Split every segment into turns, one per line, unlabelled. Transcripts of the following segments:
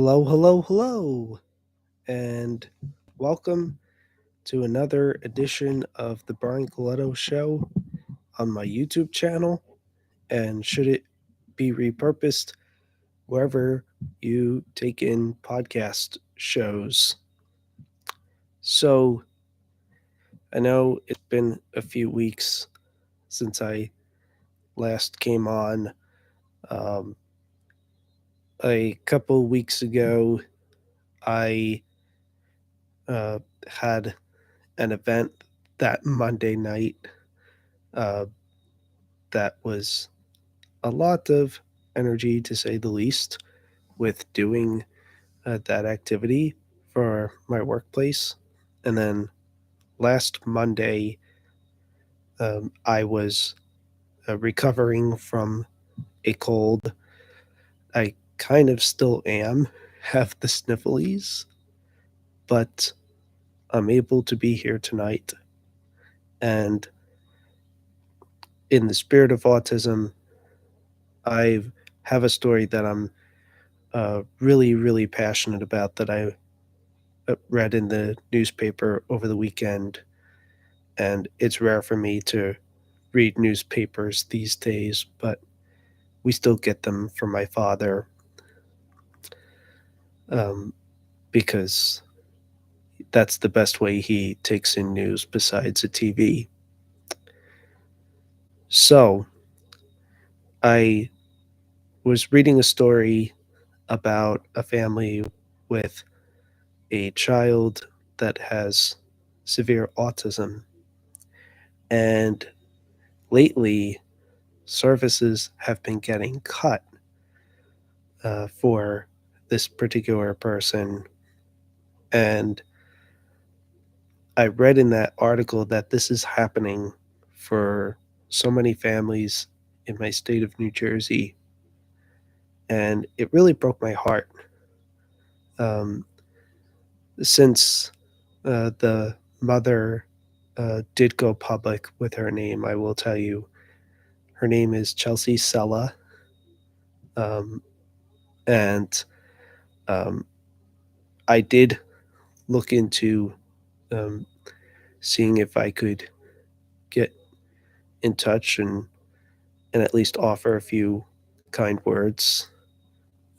Hello, hello, hello, and welcome to another edition of the Brian Colletto Show on my YouTube channel. And should it be repurposed wherever you take in podcast shows? So, I know it's been a few weeks since I last came on. Um, a couple weeks ago, I uh, had an event that Monday night uh, that was a lot of energy, to say the least, with doing that activity for my workplace. And then last Monday, I was recovering from a cold. I kind of still am, have the sniffles, but I'm able to be here tonight. And in the spirit of autism, I have a story that I'm really, really passionate about that I read in the newspaper over the weekend. And it's rare for me to read newspapers these days, but we still get them from my father um, because that's the best way he takes in news besides a TV. So I was reading a story about a family with a child that has severe autism. And lately, services have been getting cut for this particular person. And I read in that article that this is happening for so many families in my state of New Jersey. And it really broke my heart. Um, since the mother did go public with her name, I will tell you her name is Chelsea Sella. Um, and um, I did look into um, seeing if I could get in touch and at least offer a few kind words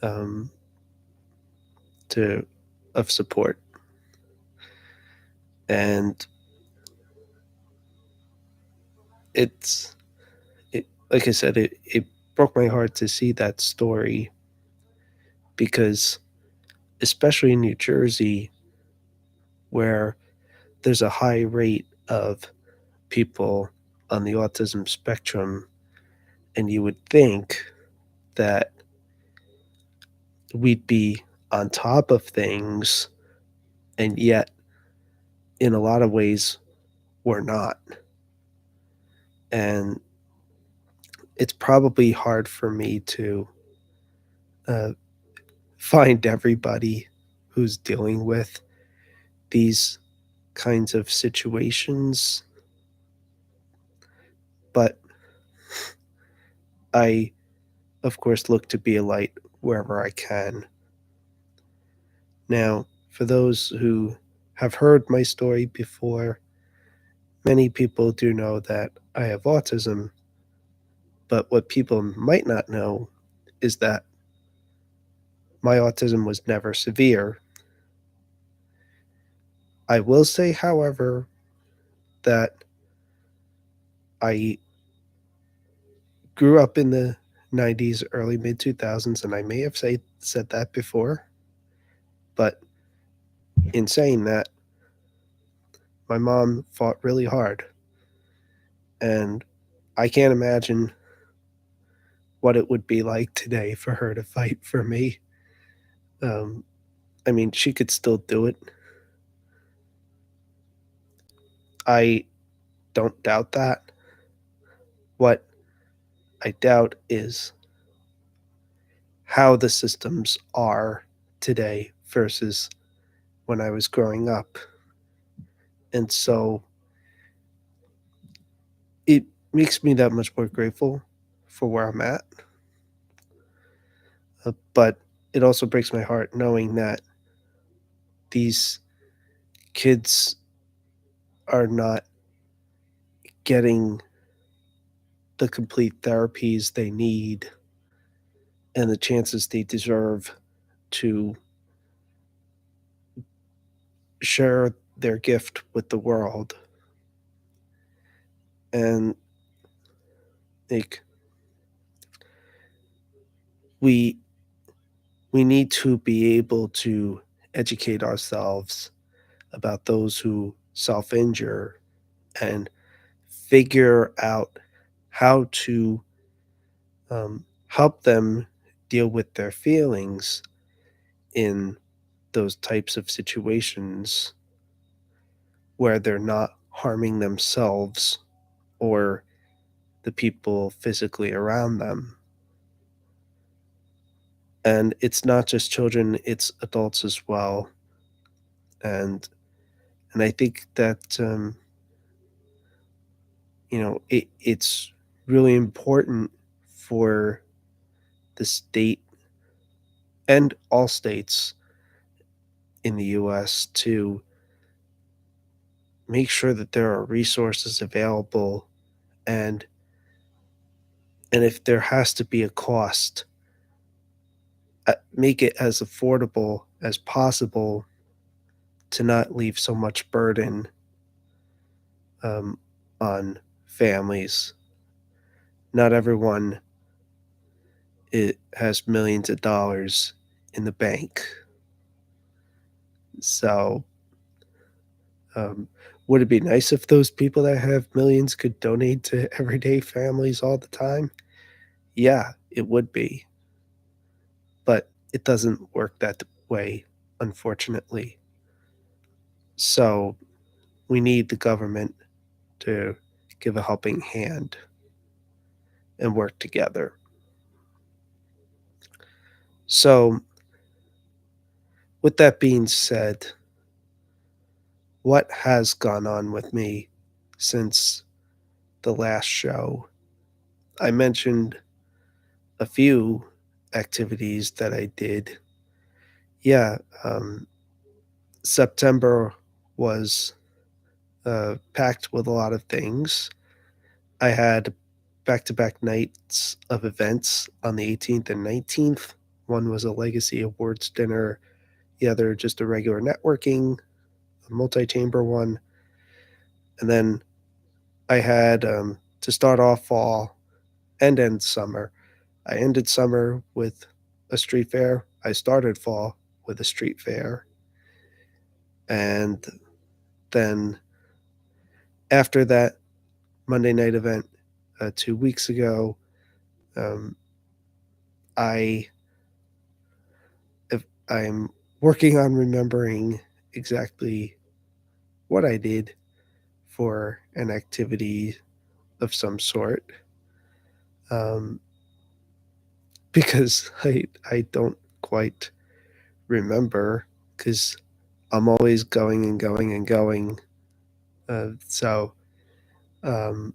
um, to of support. And it's like I said, it broke my heart to see that story because especially in New Jersey, where there's a high rate of people on the autism spectrum, and you would think that we'd be on top of things, and yet in a lot of ways we're not. And it's probably hard for me to uh, find everybody who's dealing with these kinds of situations, but I, of course, look to be a light wherever I can. Now, for those who have heard my story before, many people do know that I have autism, but what people might not know is that my autism was never severe. I will say, however, that I grew up in the 90s, early mid 2000s, and I may have said that before, but in saying that, my mom fought really hard, and I can't imagine what it would be like today for her to fight for me. Um, I mean, she could still do it. I don't doubt that. What I doubt is how the systems are today versus when I was growing up. And so it makes me that much more grateful for where I'm at. But it also breaks my heart knowing that these kids are not getting the complete therapies they need and the chances they deserve to share their gift with the world. And like we we need to be able to educate ourselves about those who self-injure and figure out how to help them deal with their feelings in those types of situations where they're not harming themselves or the people physically around them. And it's not just children, it's adults as well. And I think that it's really important for the state and all states in the US to make sure that there are resources available, and if there has to be a cost, make it as affordable as possible to not leave so much burden um, on families. Not everyone has millions of dollars in the bank. So, um, would it be nice if those people that have millions could donate to everyday families all the time? Yeah, it would be. But it doesn't work that way, unfortunately. So, we need the government to give a helping hand and work together. So, with that being said, what has gone on with me since the last show? I mentioned a few activities that I did. Yeah, September was packed with a lot of things. I had back to back nights of events on the 18th and 19th. One was a Legacy Awards dinner, the other just a regular networking, a multi chamber one. And then I had to start off fall and end summer. I ended summer with a street fair. I started fall with a street fair. And then after that Monday night event 2 weeks ago, um, I I'm working on remembering exactly what I did for an activity of some sort, um, because I don't quite remember because I'm always going and going and going. So, um,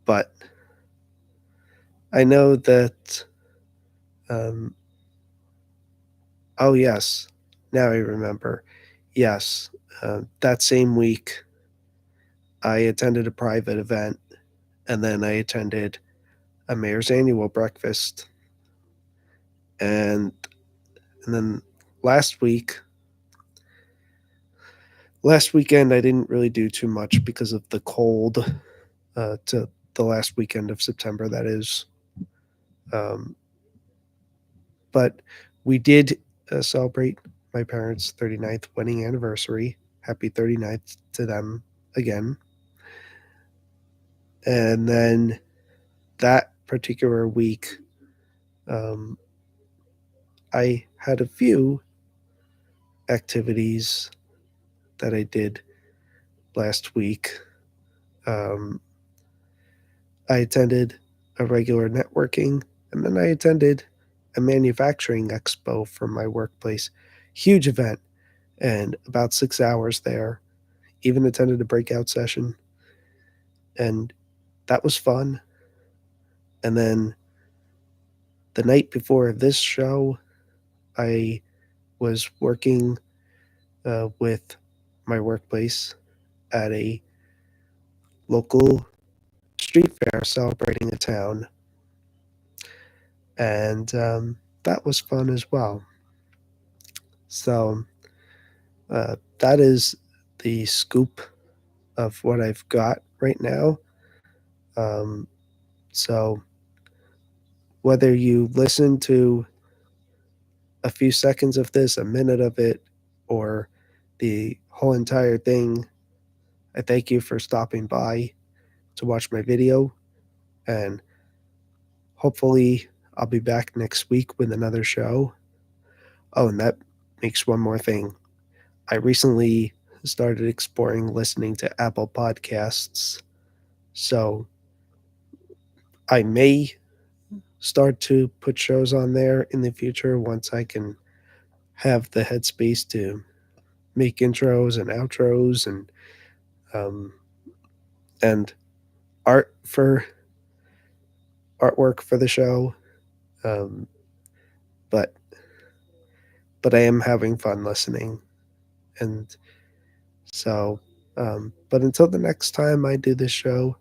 but I know that. Um, oh yes, now I remember. Yes, that same week I attended a private event, and then I attended a mayor's annual breakfast, and then last week, last weekend I didn't really do too much because of the cold. To the last weekend of September, that is. Um, but we did celebrate my parents' 39th wedding anniversary. Happy 39th to them again. And then that particular week, um, I had a few activities that I did last week. Um, I attended a regular networking, and then I attended a manufacturing expo from my workplace. Huge event, and about 6 hours there. Even attended a breakout session, and that was fun. And then the night before this show, I was working with my workplace at a local street fair celebrating a town, and that was fun as well. So that is the scoop of what I've got right now. Um, so whether you listen to a few seconds of this, a minute of it, or the whole entire thing, I thank you for stopping by to watch my video, and hopefully I'll be back next week with another show. Oh, and that makes one more thing. I recently started exploring listening to Apple Podcasts, so I may start to put shows on there in the future once I can have the headspace to make intros and outros um, and art for artwork for the show. Um, but I am having fun listening, and so. But until the next time I do this show,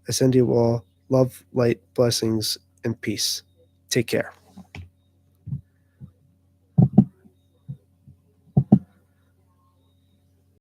I send you all love, light, blessings, and peace. Take care.